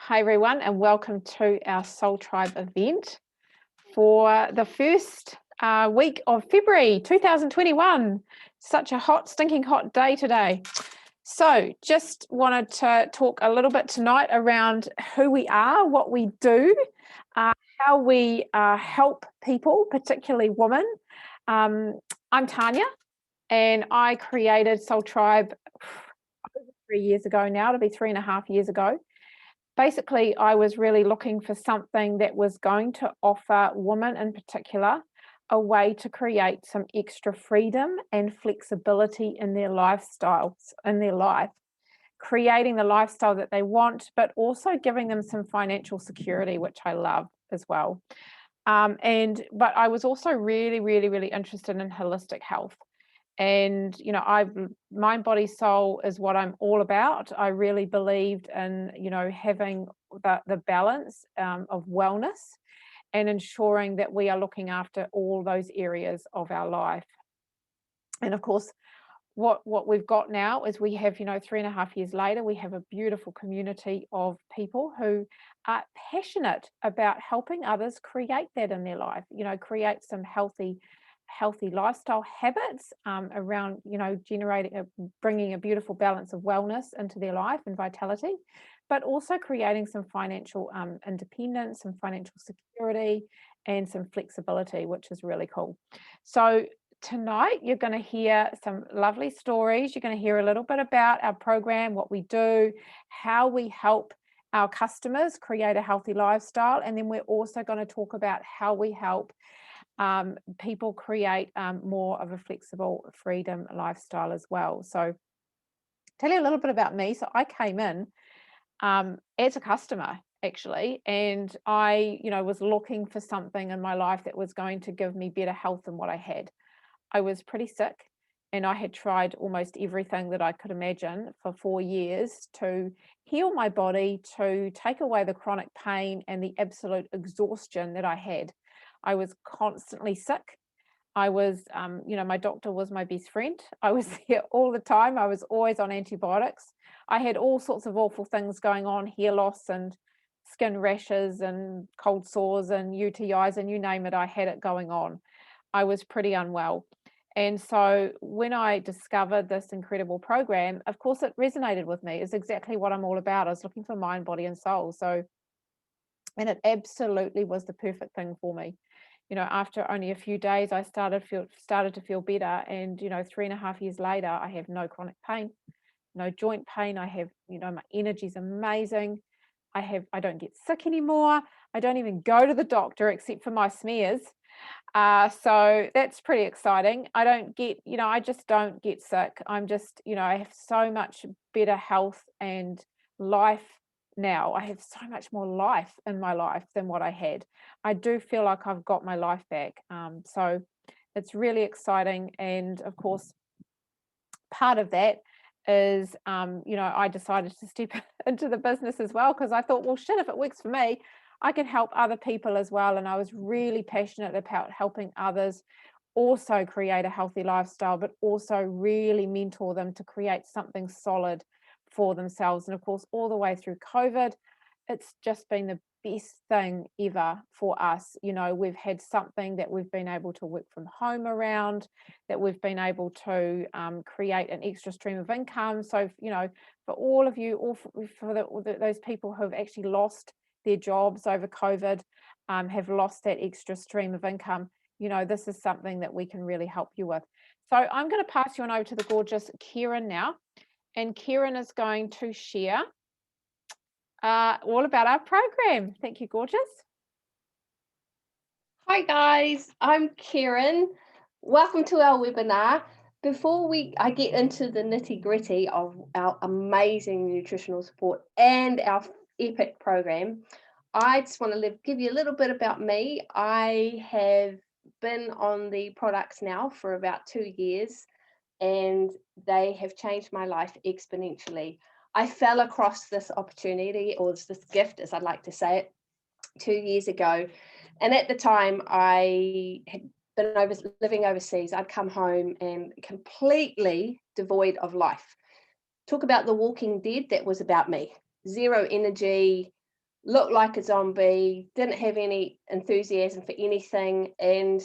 Hi everyone, and welcome to our Soul Tribe event for the first week of February 2021. Such a hot, stinking hot day today. So just wanted to talk a little bit tonight around who we are, what we do, how we help people, particularly women. I'm Tanya, and I created Soul Tribe over 3 years ago now, to be 3.5 years ago. Basically, I was really looking for something that was going to offer women in particular a way to create some extra freedom and flexibility in their lifestyles, in their life, creating the lifestyle that they want, but also giving them some financial security, which I love as well. But I was also really, really, really interested in holistic health. And mind, body, soul is what I'm all about. I really believed in having the balance of wellness and ensuring that we are looking after all those areas of our life. And of course, what we've got now is we have 3.5 years later, we have a beautiful community of people who are passionate about helping others create that in their life, create some healthy lifestyle habits around bringing a beautiful balance of wellness into their life and vitality, but also creating some financial independence, some financial security, and some flexibility, which is really cool. So tonight you're going to hear some lovely stories. You're going to hear a little bit about our program, what we do, how we help our customers create a healthy lifestyle, and then we're also going to talk about how we help people create more of a flexible freedom lifestyle as well. So tell you a little bit about me. So I came in as a customer actually, and I was looking for something in my life that was going to give me better health than what I had. I was pretty sick, and I had tried almost everything that I could imagine for 4 years to heal my body, to take away the chronic pain and the absolute exhaustion that I had. I was constantly sick. I was, my doctor was my best friend. I was there all the time. I was always on antibiotics. I had all sorts of awful things going on, hair loss and skin rashes and cold sores and UTIs, and you name it, I had it going on. I was pretty unwell. And so when I discovered this incredible program, of course, it resonated with me. It's exactly what I'm all about. I was looking for mind, body, and soul. And it absolutely was the perfect thing for me. After only a few days, I started to feel better. And, 3.5 years later, I have no chronic pain, no joint pain. I have, my energy's amazing. I don't get sick anymore. I don't even go to the doctor except for my smears. So that's pretty exciting. I just don't get sick. I'm just, I have so much better health and life now. I have so much more life in my life than what I had. I do feel like I've got my life back. So it's really exciting. And of course, part of that is, I decided to step into the business as well, because I thought, well, shit, if it works for me, I can help other people as well. And I was really passionate about helping others also create a healthy lifestyle, but also really mentor them to create something solid for themselves. And of course, all the way through COVID, it's just been the best thing ever for us. We've had something that we've been able to work from home around, that we've been able to create an extra stream of income. So, for all of you, or for those people who have actually lost their jobs over COVID, have lost that extra stream of income, this is something that we can really help you with. So I'm going to pass you on over to the gorgeous Kieran now. And Kieran is going to share all about our program. Thank you, gorgeous. Hi guys, I'm Kieran. Welcome to our webinar. Before I get into the nitty-gritty of our amazing nutritional support and our epic program, I just want to give you a little bit about me. I have been on the products now for about 2 years, and they have changed my life exponentially. I fell across this opportunity, or this gift, as I'd like to say it, 2 years ago. And at the time, I had been living overseas. I'd come home and completely devoid of life. Talk about the Walking Dead, that was about me. Zero energy, looked like a zombie, didn't have any enthusiasm for anything. And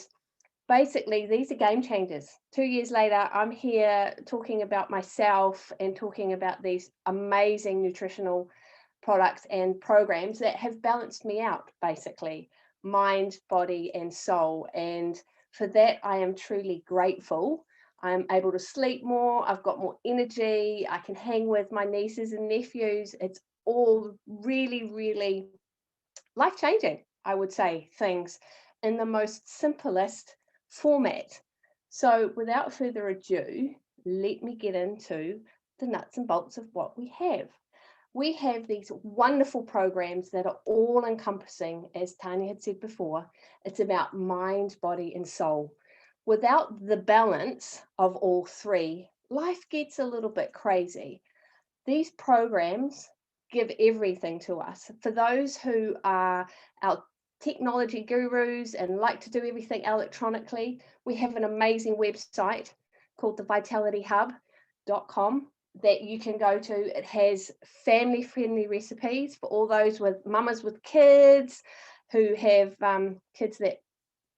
basically, these are game changers. 2 years later, I'm here talking about myself and talking about these amazing nutritional products and programs that have balanced me out, basically, mind, body, and soul. And for that, I am truly grateful. I'm able to sleep more. I've got more energy. I can hang with my nieces and nephews. It's all really, really life-changing, I would say, things in the most simplest format. So without further ado, let me get into the nuts and bolts of what we have. We have these wonderful programs that are all encompassing, as Tanya had said before. It's about mind, body, and soul. Without the balance of all three, life gets a little bit crazy. These programs give everything to us. For those who are our technology gurus and like to do everything electronically, we have an amazing website called thevitalityhub.com that you can go to. It has family-friendly recipes for all those with mamas with kids who have kids that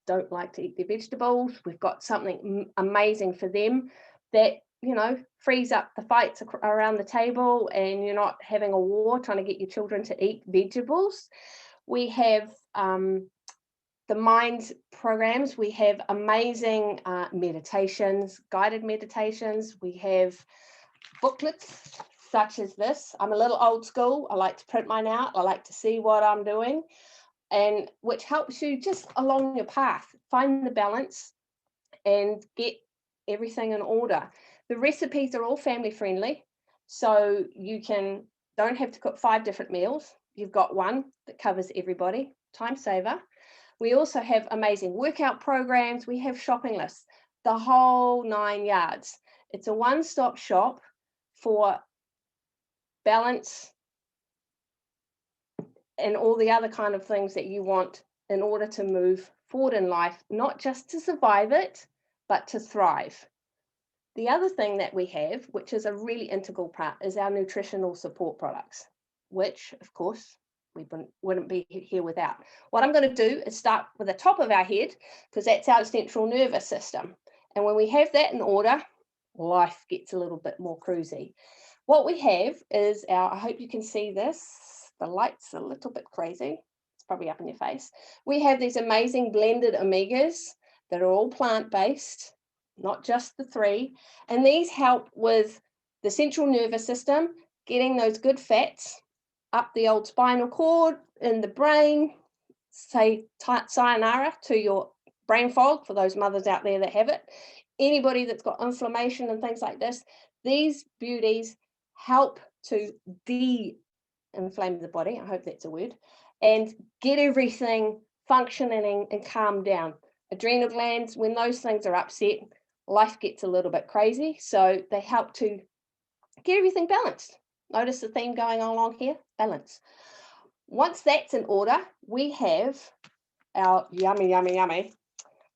don't like to eat their vegetables. We've got something amazing for them that, you know, frees up the fights around the table and you're not having a war trying to get your children to eat vegetables. We have the mind programs. We have amazing meditations, guided meditations. We have booklets such as this. I'm a little old school. I like to print mine out. I like to see what I'm doing, and which helps you just along your path, find the balance and get everything in order. The recipes are all family friendly, so you don't have to cook 5 different meals. You've got one that covers everybody, time saver. We also have amazing workout programs. We have shopping lists, the whole 9 yards. It's a one-stop shop for balance and all the other kind of things that you want in order to move forward in life, not just to survive it, but to thrive. The other thing that we have, which is a really integral part, is our nutritional support products, which, of course, we wouldn't be here without. What I'm going to do is start with the top of our head, because that's our central nervous system. And when we have that in order, life gets a little bit more cruisy. What we have is I hope you can see this, the light's a little bit crazy, it's probably up in your face. We have these amazing blended omegas that are all plant-based, not just the 3, and these help with the central nervous system, getting those good fats up the old spinal cord in the brain. Say sayonara to your brain fog for those mothers out there that have it. Anybody that's got inflammation and things like this, these beauties help to de-inflame the body, I hope that's a word, and get everything functioning and calm down. Adrenal glands, when those things are upset, life gets a little bit crazy, so they help to get everything balanced. Notice the theme going along here, balance. Once that's in order, we have our yummy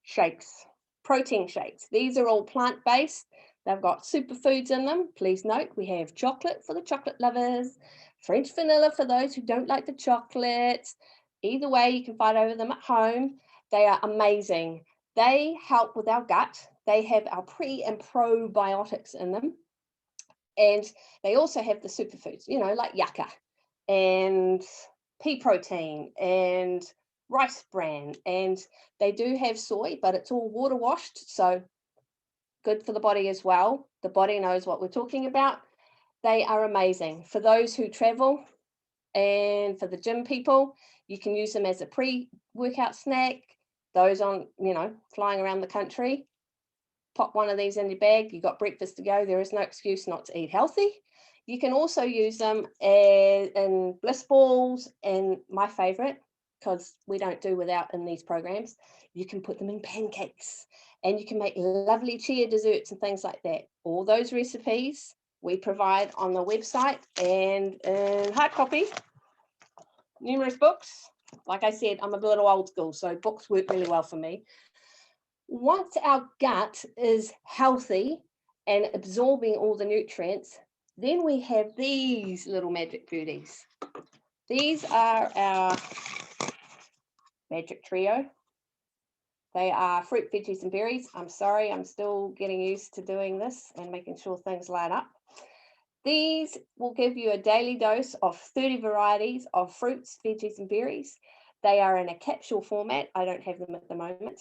shakes, protein shakes. These are all plant-based. They've got superfoods in them. Please note, we have chocolate for the chocolate lovers, French vanilla for those who don't like the chocolates. Either way, you can fight over them at home. They are amazing. They help with our gut. They have our pre and probiotics in them. And they also have the superfoods, you know, like yucca and pea protein and rice bran. And they do have soy, but it's all water washed. So good for the body as well. The body knows what we're talking about. They are amazing. For those who travel and for the gym people, you can use them as a pre-workout snack. Those on, you know, flying around the country, pop one of these in your bag. You've got breakfast to go. There is no excuse not to eat healthy. You can also use them in bliss balls, and my favorite, because we don't do without in these programs, you can put them in pancakes, and you can make lovely chia desserts and things like that. All those recipes we provide on the website and in hard copy, numerous books. Like I said, I'm a little old school, so books work really well for me. Once our gut is healthy and absorbing all the nutrients, then we have these little magic beauties. These are our Magic Trio. They are fruit, veggies, and berries. I'm sorry, I'm still getting used to doing this and making sure things line up. These will give you a daily dose of 30 varieties of fruits, veggies, and berries. They are in a capsule format. I don't have them at the moment.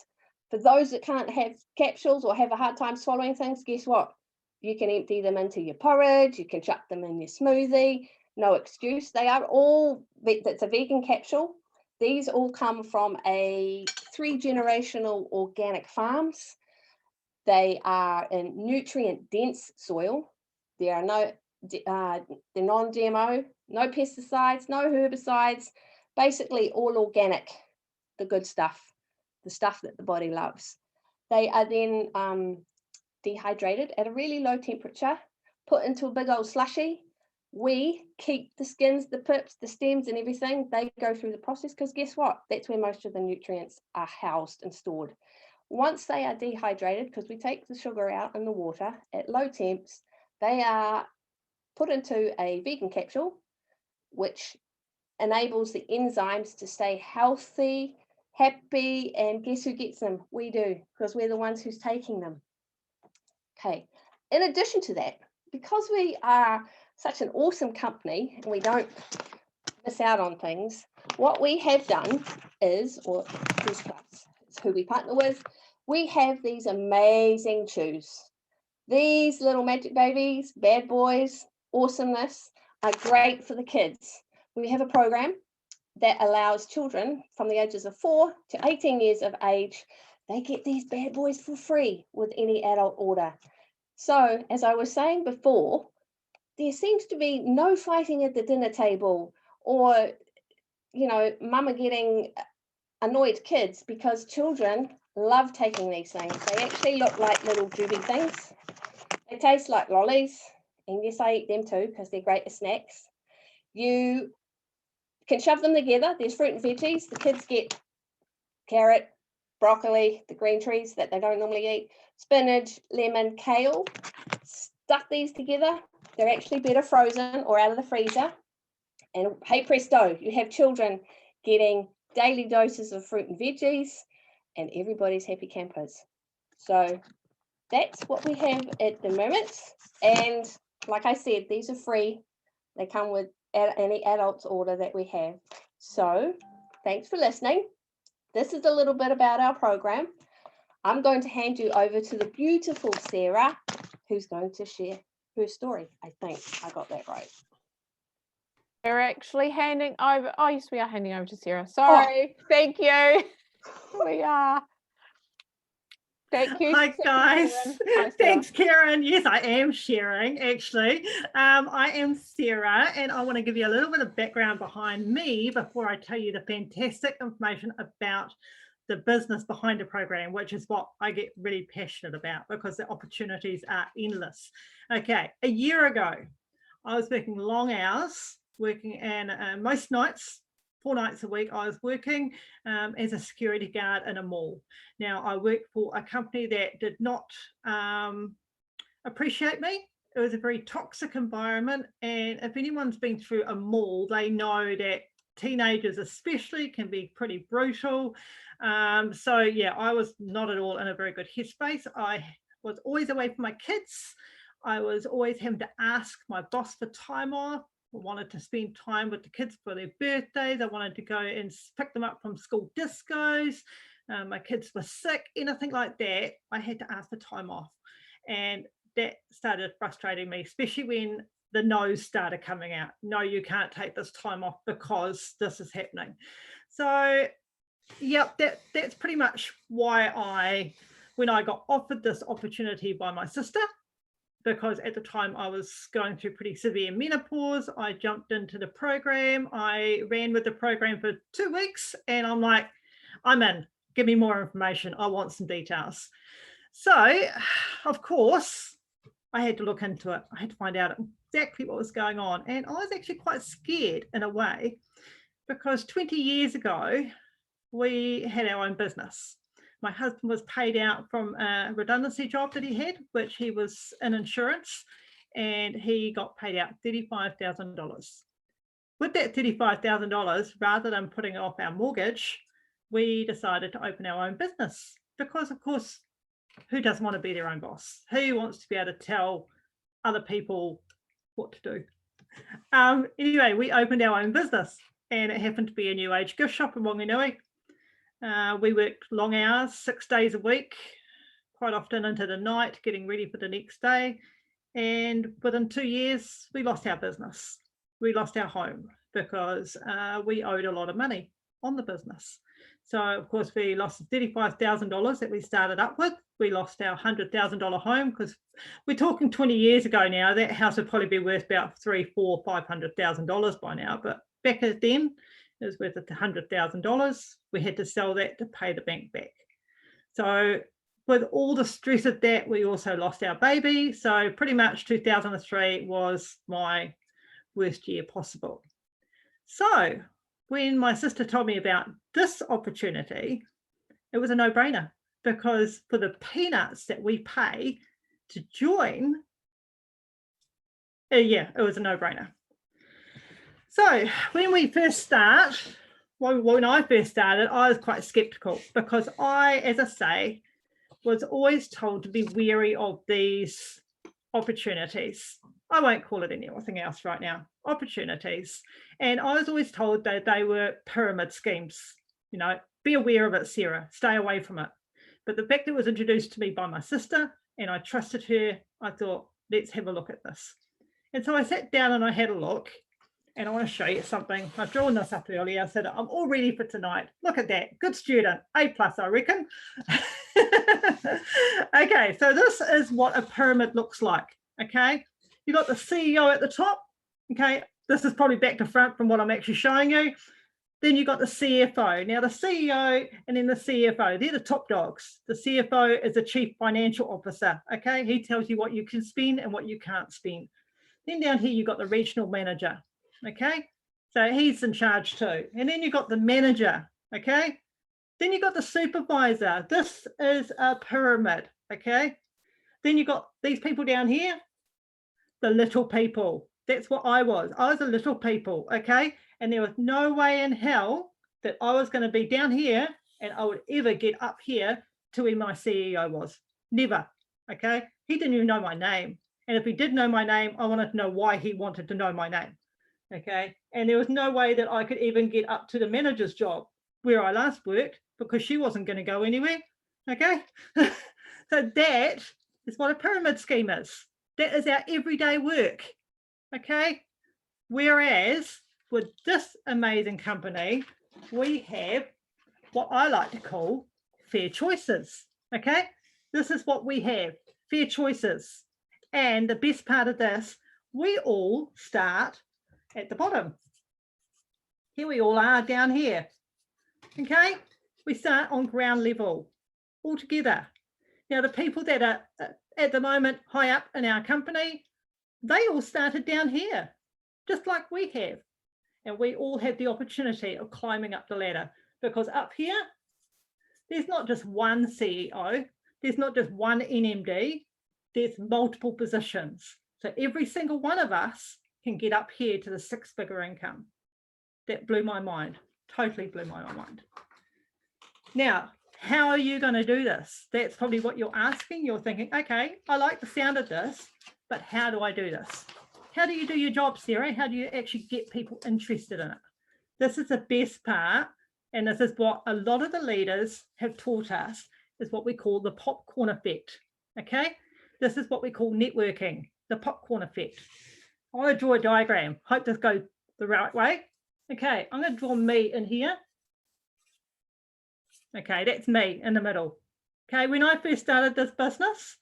For those that can't have capsules or have a hard time swallowing things, guess what? You can empty them into your porridge, you can chuck them in your smoothie, no excuse. They are all, that's a vegan capsule. These all come from 3-generational organic farms. They are in nutrient dense soil. There are no, they're non-GMO, no pesticides, no herbicides, basically all organic, the good stuff, the stuff that the body loves. They are then dehydrated at a really low temperature, put into a big old slushy. We keep the skins, the pips, the stems and everything. They go through the process because guess what? That's where most of the nutrients are housed and stored. Once they are dehydrated, because we take the sugar out in the water at low temps, they are put into a vegan capsule, which enables the enzymes to stay healthy, happy, and guess who gets them? We do, because we're the ones who's taking them. Okay, in addition to that, because we are such an awesome company and we don't miss out on things, what we have done is, or Chews Plus is who we partner with, we have these amazing chews. These little magic babies, bad boys, awesomeness, are great for the kids. We have a program that allows children from the ages of 4 to 18 years of age, they get these bad boys for free with any adult order. So, as I was saying before, there seems to be no fighting at the dinner table or, you know, mama getting annoyed kids because children love taking these things. They actually look like little juvie things. They taste like lollies. And yes, I eat them too because they're great as snacks. You can shove them together. There's fruit and veggies. The kids get carrot, broccoli, the green trees that they don't normally eat, spinach, lemon, kale. Stuff these together. They're actually better frozen or out of the freezer. And hey presto, you have children getting daily doses of fruit and veggies and everybody's happy campers. So that's what we have at the moment. And like I said, these are free. They come with any adults order that we have. So thanks for listening. This is a little bit about our program. I'm going to hand you over to the beautiful Sarah, who's going to share her story. I think I got that right. We're actually handing over. Oh, yes, we are handing over to Sarah. Sorry. Oh. Thank you. We are. Thank you. Hi guys. Hi, thanks Karen. Yes, I am sharing actually. I am Sarah and I want to give you a little bit of background behind me before I tell you the fantastic information about the business behind the program, which is what I get really passionate about because the opportunities are endless. Okay, a year ago I was working long hours, working and most nights, 4 nights a week, I was working as a security guard in a mall. Now, I worked for a company that did not appreciate me. It was a very toxic environment. And if anyone's been through a mall, they know that teenagers especially can be pretty brutal. So, yeah, I was not at all in a very good headspace. I was always away from my kids. I was always having to ask my boss for time off. I wanted to spend time with the kids for their birthdays. I wanted to go and pick them up from school discos. My kids were sick, anything like that. I had to ask for time off. And that started frustrating me, especially when the no's started coming out. No, you can't take this time off because this is happening. So, yep, that's pretty much why when I got offered this opportunity by my sister, because at the time I was going through pretty severe menopause, I jumped into the program. I ran with the program for 2 weeks and I'm like, I'm in, give me more information. I want some details. So, of course, I had to look into it. I had to find out exactly what was going on. And I was actually quite scared in a way because 20 years ago, we had our own business. My husband was paid out from a redundancy job that he had, which he was in insurance, and he got paid out $35,000. with that $35,000, rather than putting off our mortgage, we decided to open our own business because, of course, who doesn't want to be their own boss? Who wants to be able to tell other people what to do? Anyway, we opened our own business, and it happened to be a new age gift shop in Wanganui. We worked long hours, 6 days a week, quite often into the night, getting ready for the next day. And within 2 years, we lost our business. We lost our home because we owed a lot of money on the business. So, of course, we lost $35,000 that we started up with. We lost our $100,000 home because we're talking 20 years ago now. That house would probably be worth about $300,000, $400,000, $500,000 by now. But back then, it was worth $100,000. We had to sell that to pay the bank back. So, with all the stress of that, we also lost our baby. So, pretty much 2003 was my worst year possible. So, when my sister told me about this opportunity, it was a no-brainer because for the peanuts that we pay to join, it was a no-brainer. So when I first started, I was quite skeptical because I, as I say, was always told to be wary of these opportunities. I won't call it anything else right now, opportunities. And I was always told that they were pyramid schemes. You know, be aware of it, Sarah, stay away from it. But the fact that it was introduced to me by my sister and I trusted her, I thought, let's have a look at this. And so I sat down and I had a look, and I want to show you something. I've drawn this up earlier. I said, I'm all ready for tonight. Look at that, good student, A+, I reckon. Okay, so this is what a pyramid looks like, okay? You got the CEO at the top, okay? This is probably back to front from what I'm actually showing you. Then you got the CFO. Now the CEO and then the CFO, they're the top dogs. The CFO is the Chief Financial Officer, okay? He tells you what you can spend and what you can't spend. Then down here, you've got the regional manager, okay? So he's in charge too. And then you've got the manager, okay? Then you've got the supervisor. This is a pyramid, okay? Then you've got these people down here, the little people. That's what I was. I was a little people, okay? And there was no way in hell that I was going to be down here and I would ever get up here to where my CEO was. Never, okay? He didn't even know my name. And if he did know my name, I wanted to know why he wanted to know my name, okay? And there was no way that I could even get up to the manager's job where I last worked because she wasn't going to go anywhere, okay? So that is what a pyramid scheme is. That is our everyday work, okay? Whereas with this amazing company, we have what I like to call fair choices, okay? This is what we have, fair choices. And the best part of this, we all start at the bottom. Here we all are down here, okay? We start on ground level all together. Now, the people that are at the moment high up in our company, they all started down here, just like we have. And we all have the opportunity of climbing up the ladder because up here, there's not just one CEO, there's not just one NMD, there's multiple positions. So every single one of us can get up here to the six-figure income. That blew my mind, totally blew my mind. Now, how are you going to do this? That's probably what you're asking. You're thinking, okay, I like the sound of this, but how do I do this? How do you do your job, Sarah? How do you actually get people interested in it? This is the best part, and this is what a lot of the leaders have taught us, is what we call the popcorn effect, okay? This is what we call networking, the popcorn effect. I want to draw a diagram. Hope this goes the right way. Okay, I'm going to draw me in here. Okay, that's me in the middle. Okay, when I first started this business,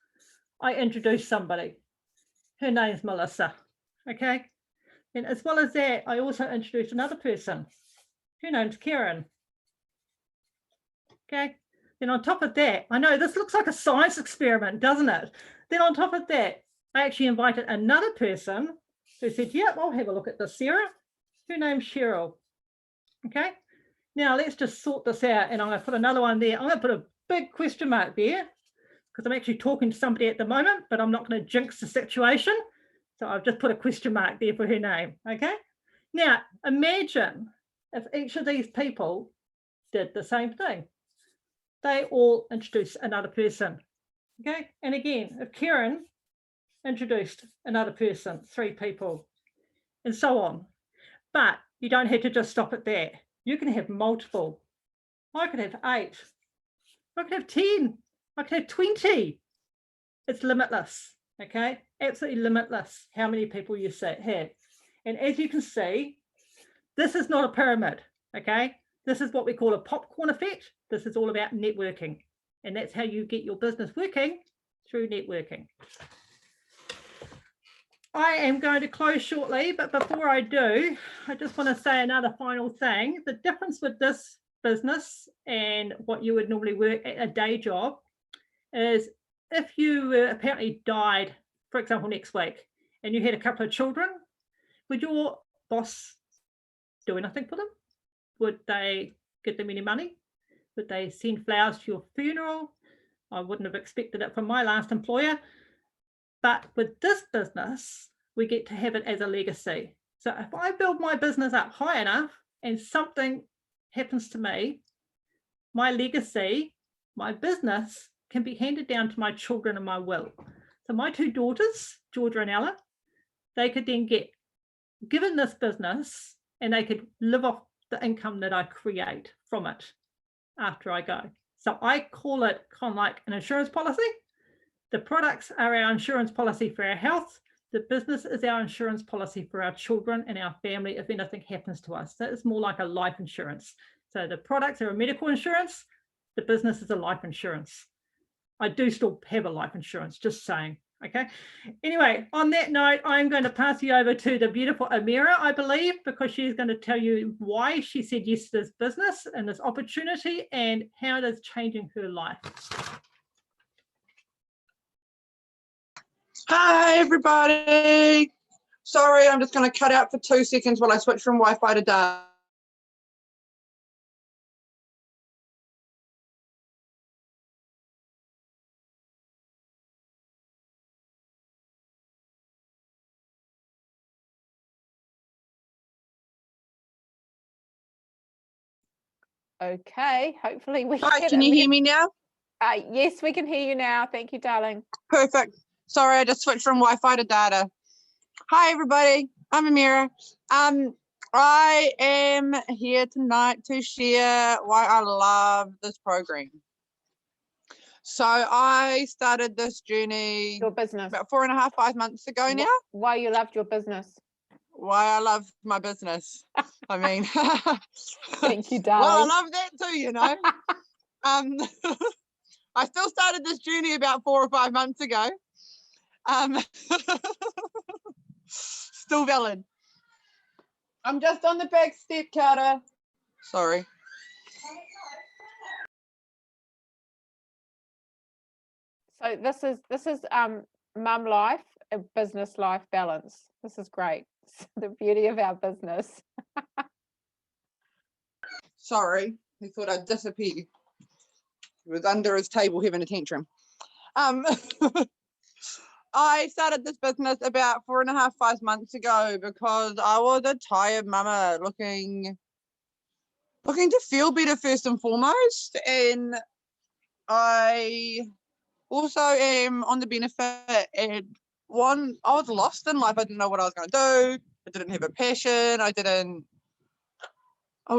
I introduced somebody. Her name's Melissa. Okay, and as well as that, I also introduced another person. Her name's Karen. Okay, then on top of that, I know this looks like a science experiment, doesn't it? Then on top of that, I actually invited another person who said, yep, I'll have a look at this, Sarah. Her name's Cheryl. Okay, now let's just sort this out, and I'm going to put another one there. I'm going to put a big question mark there because I'm actually talking to somebody at the moment, but I'm not going to jinx the situation. So I've just put a question mark there for her name, okay? Now, imagine if each of these people did the same thing. They all introduced another person. Okay. And again, if Karen introduced another person, 3 people, and so on. But you don't have to just stop at that. You can have multiple. I could have 8. I could have 10. I could have 20. It's limitless. Okay. Absolutely limitless how many people you have. And as you can see, this is not a pyramid. Okay. This is what we call a popcorn effect. This is all about networking. And that's how you get your business working, through networking. I am going to close shortly, but before I do, I just want to say another final thing. The difference with this business and what you would normally work at a day job is if you apparently died, for example, next week, and you had a couple of children, would your boss do anything for them? Would they give them any money? Would they send flowers to your funeral? I wouldn't have expected it from my last employer. But with this business, we get to have it as a legacy. So if I build my business up high enough and something happens to me, my legacy, my business can be handed down to my children in my will. So my 2 daughters, Georgia and Ella, they could then get given this business and they could live off the income that I create from it after I go. So I call it kind of like an insurance policy. The products are our insurance policy for our health. The business is our insurance policy for our children and our family if anything happens to us. So it's more like a life insurance. So the products are a medical insurance. The business is a life insurance. I do still have a life insurance, just saying. Okay. Anyway, on that note, I'm going to pass you over to the beautiful Amira, I believe, because she's going to tell you why she said yes to this business and this opportunity and how it is changing her life. Hi, everybody. Sorry, I'm just going to cut out for 2 seconds while I switch from Wi-Fi to data. Okay, hopefully we Hi, can you hear me now? Yes, we can hear you now. Thank you, darling. Perfect. Sorry, I just switched from Wi-Fi to data. Hi, everybody. I'm Amira. I am here tonight to share why I love this program. So I started this journey Your business. about 4.5, 5 months ago now. Why you loved your business. Why I love my business. I mean, Thank you, darling. well, I love that too, you know. I still started this journey about 4 or 5 months ago. Still valid. I'm just on the back step, Carter. Sorry. So this is mum life, a business life balance. This is great. The beauty of our business. Sorry, he thought I'd disappear. He was under his table having a tantrum. I started this business about 4.5, 5 months ago because I was a tired mama looking to feel better first and foremost, and I also am on the benefit. And one, I was lost in life. I didn't know what I was going to do. I didn't have a passion. I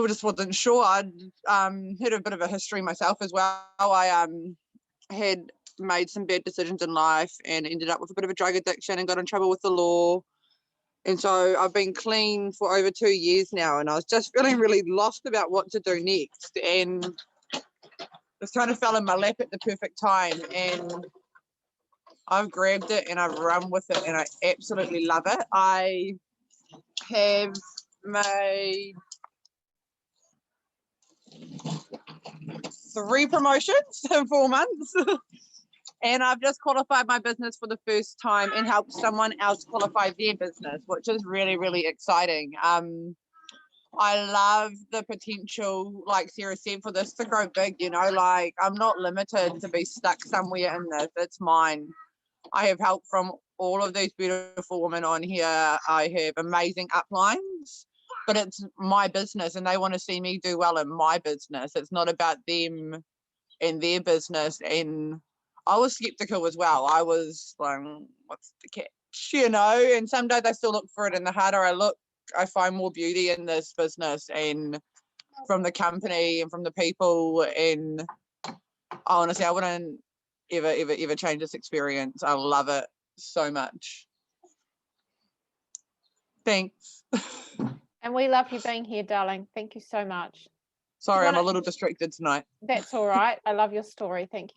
just wasn't sure. I'd had a bit of a history myself as well. I had made some bad decisions in life and ended up with a bit of a drug addiction and got in trouble with the law. And so I've been clean for over 2 years now, and I was just feeling really lost about what to do next. And this kind of fell in my lap at the perfect time, and I've grabbed it and I've run with it, and I absolutely love it. I have made 3 promotions in 4 months. And I've just qualified my business for the first time and helped someone else qualify their business, which is really, really exciting. I love the potential, like Sarah said, for this to grow big, you know, like I'm not limited to be stuck somewhere in this. It's mine. I have help from all of these beautiful women on here. I have amazing uplines. but it's my business and they want to see me do well in my business. It's not about them and their business. And I was skeptical as well. I was like, what's the catch, you know? And some days I still look for it, and the harder I look, I find more beauty in this business and from the company and from the people. And honestly, I wouldn't ever change this experience. I love it so much. Thanks. And we love you being here, darling. Thank you so much. Sorry, I'm a wanna- little distracted tonight. That's all right. I love your story. Thank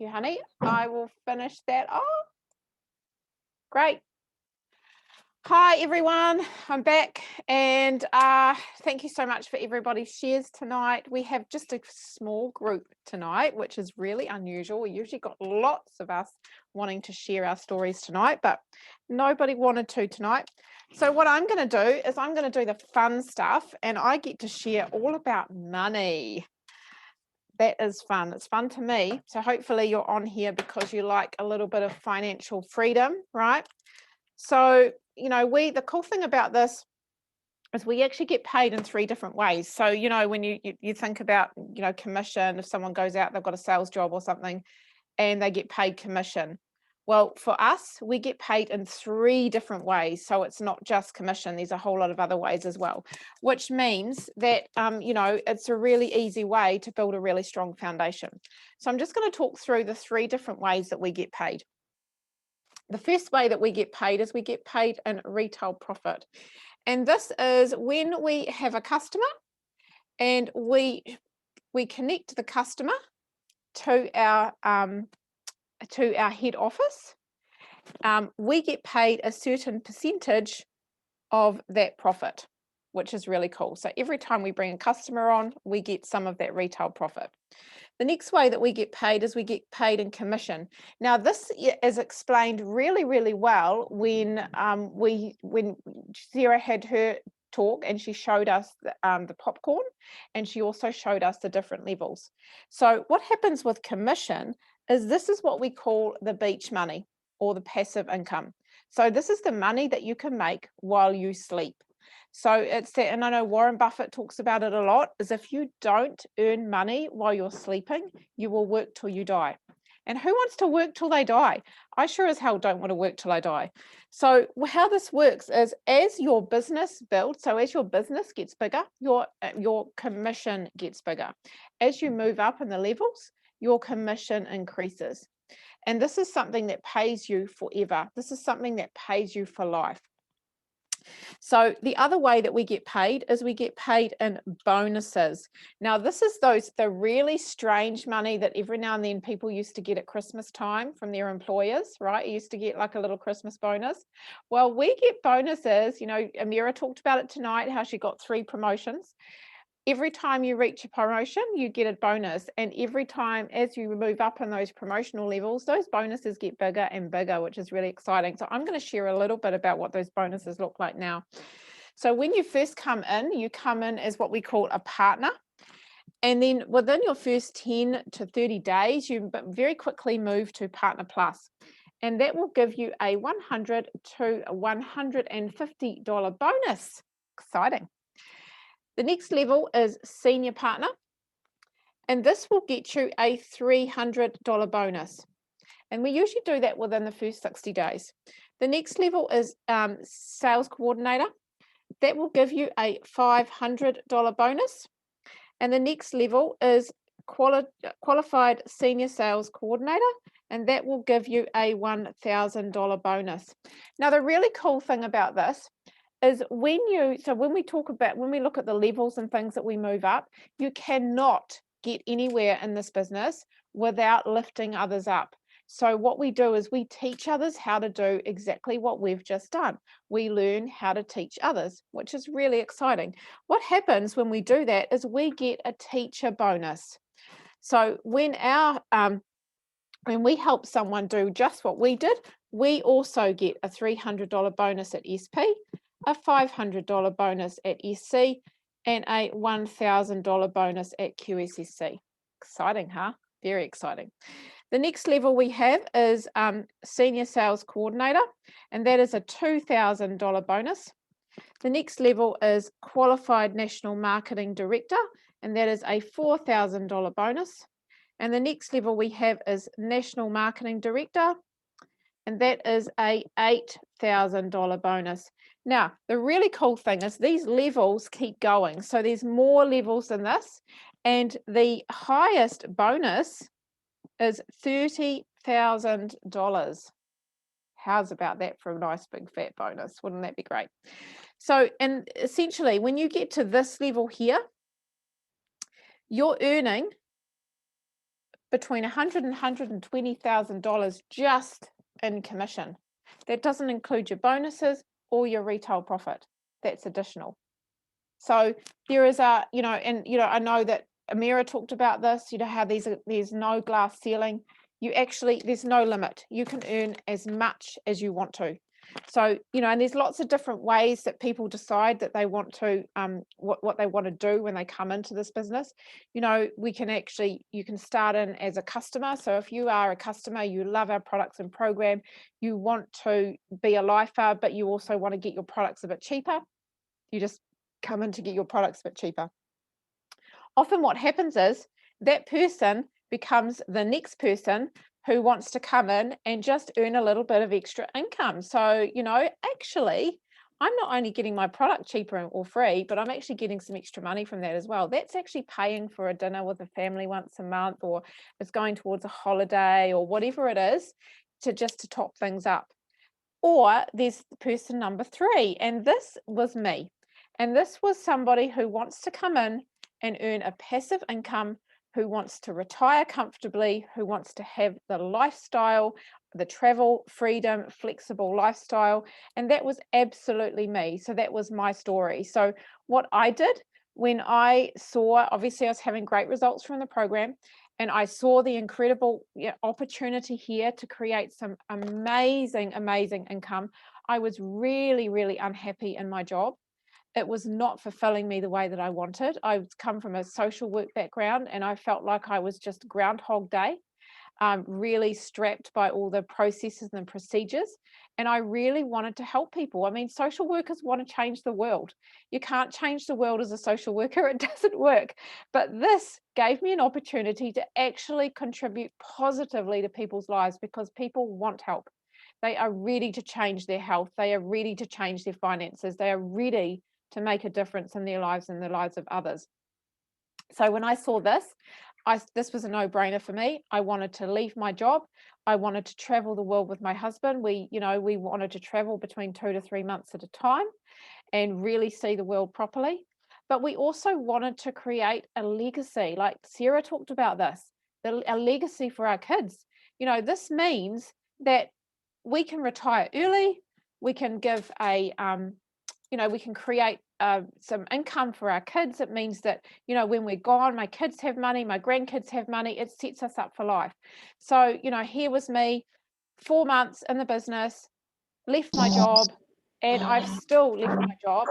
you, honey. I will finish that off. Great. Hi, everyone. I'm back, and thank you so much for everybody's shares tonight. We have just a small group tonight, which is really unusual. We usually got lots of us wanting to share our stories tonight, but nobody wanted to tonight. So what I'm going to do is I'm going to do the fun stuff, and I get to share all about money. That is fun. It's fun to me. So hopefully you're on here because you like a little bit of financial freedom, right? So, you know, the cool thing about this is we actually get paid in 3 different ways. So, you know, when you think about, you know, commission, if someone goes out, they've got a sales job or something, and they get paid commission. Well, for us, we get paid in 3 different ways. So it's not just commission. There's a whole lot of other ways as well, which means that, you know, it's a really easy way to build a really strong foundation. So I'm just going to talk through the 3 different ways that we get paid. The first way that we get paid is we get paid in retail profit. And this is when we have a customer and we connect the customer to our head office. We get paid a certain percentage of that profit, which is really cool. So every time we bring a customer on, we get some of that retail profit. The next way that we get paid is we get paid in commission. Now, this is explained really, really well when Sarah had her talk and she showed us the popcorn, and she also showed us the different levels. So what happens with commission is this is what we call the beach money or the passive income. So this is the money that you can make while you sleep. So it's that, and I know Warren Buffett talks about it a lot, is if you don't earn money while you're sleeping, you will work till you die. And who wants to work till they die? I sure as hell don't want to work till I die. So how this works is as your business builds, so as your business gets bigger, your commission gets bigger. As you move up in the levels, your commission increases. And this is something that pays you forever. This is something that pays you for life. So the other way that we get paid is we get paid in bonuses. Now, this is the really strange money that every now and then people used to get at Christmas time from their employers, right? You used to get like a little Christmas bonus. Well, we get bonuses. You know, Amira talked about it tonight, how she got 3 promotions. Every time you reach a promotion, you get a bonus. And every time as you move up in those promotional levels, those bonuses get bigger and bigger, which is really exciting. So I'm going to share a little bit about what those bonuses look like now. So when you first come in, you come in as what we call a partner. And then within your first 10 to 30 days, you very quickly move to Partner Plus. And that will give you a $100 to $150 bonus. Exciting. The next level is Senior Partner, and this will get you a $300 bonus. And we usually do that within the first 60 days. The next level is Sales Coordinator. That will give you a $500 bonus. And the next level is Qualified Senior Sales Coordinator, and that will give you a $1,000 bonus. Now, the really cool thing about this is when we look at the levels and things that we move up, you cannot get anywhere in this business without lifting others up. So what we do is we teach others how to do exactly what we've just done. We learn how to teach others, which is really exciting. What happens when we do that is we get a teacher bonus. So when we help someone do just what we did, we also get a $300 bonus at SP, a $500 bonus at SC, and a $1,000 bonus at QSSC. Exciting, huh? Very exciting. The next level we have is Senior Sales Coordinator, and that is a $2,000 bonus. The next level is Qualified National Marketing Director, and that is a $4,000 bonus. And the next level we have is National Marketing Director, and that is a $8,000 bonus. Now, the really cool thing is these levels keep going. So there's more levels than this, and the highest bonus is $30,000. How's about that for a nice big fat bonus? Wouldn't that be great? So, and essentially, when you get to this level here, you're earning between $100,000 and $120,000 just in commission. That doesn't include your bonuses or your retail profit. That's additional. So there is a, I know that Amira talked about this, how there's no glass ceiling. There's no limit. You can earn as much as you want to. So, and there's lots of different ways that people decide that they want to, what they want to do when they come into this business. You can start in as a customer. So if you are a customer, you love our products and program, you want to be a lifer, but you also want to get your products a bit cheaper, you just come in to get your products a bit cheaper. Often what happens is that person becomes the next person who wants to come in and just earn a little bit of extra income. So, actually, I'm not only getting my product cheaper or free, but I'm actually getting some extra money from that as well. That's actually paying for a dinner with a family once a month, or it's going towards a holiday or whatever it is to top things up. Or there's person number 3, and this was me. And this was somebody who wants to come in and earn a passive income, who wants to retire comfortably, who wants to have the lifestyle, the travel, freedom, flexible lifestyle. And that was absolutely me. So that was my story. So what I did when I saw, obviously I was having great results from the program, and I saw the incredible opportunity here to create some amazing, amazing income. I was really, really unhappy in my job. It was not fulfilling me the way that I wanted. I come from a social work background, and I felt like I was just Groundhog Day, really strapped by all the processes and procedures. And I really wanted to help people. I mean, social workers want to change the world. You can't change the world as a social worker. It doesn't work. But this gave me an opportunity to actually contribute positively to people's lives, because people want help. They are ready to change their health. They are ready to change their finances. They are ready to make a difference in their lives and the lives of others. So when I saw this, this was a no-brainer for me. I wanted to leave my job. I wanted to travel the world with my husband. We wanted to travel between 2 to 3 months at a time and really see the world properly. But we also wanted to create a legacy, like Sarah talked about this, a legacy for our kids. This means that we can retire early. We can give we can create some income for our kids. It means that, when we're gone, my kids have money, my grandkids have money. It sets us up for life. So, here was me, 4 months in the business, left my job, and I've still left my job.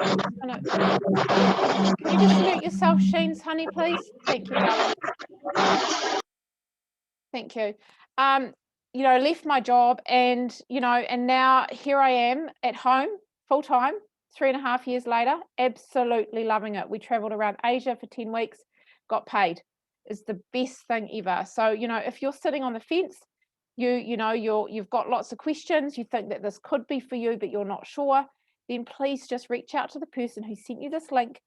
Can you just mute yourself, Sheens, honey, please? Thank you, darling. Thank you. Left my job, and, and now here I am at home full time. 3.5 years later, absolutely loving it. We traveled around Asia for 10 weeks, got paid. It's the best thing ever. So, if you're sitting on the fence, you've got lots of questions, you think that this could be for you, but you're not sure, then please just reach out to the person who sent you this link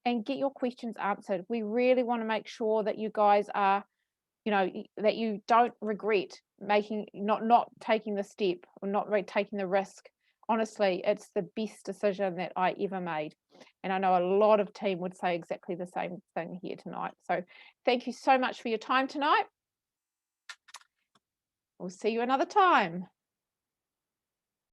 and get your questions answered. We really want to make sure that you guys are, that you don't regret not taking the step or not taking the risk. Honestly, it's the best decision that I ever made. And I know a lot of team would say exactly the same thing here tonight. So thank you so much for your time tonight. We'll see you another time.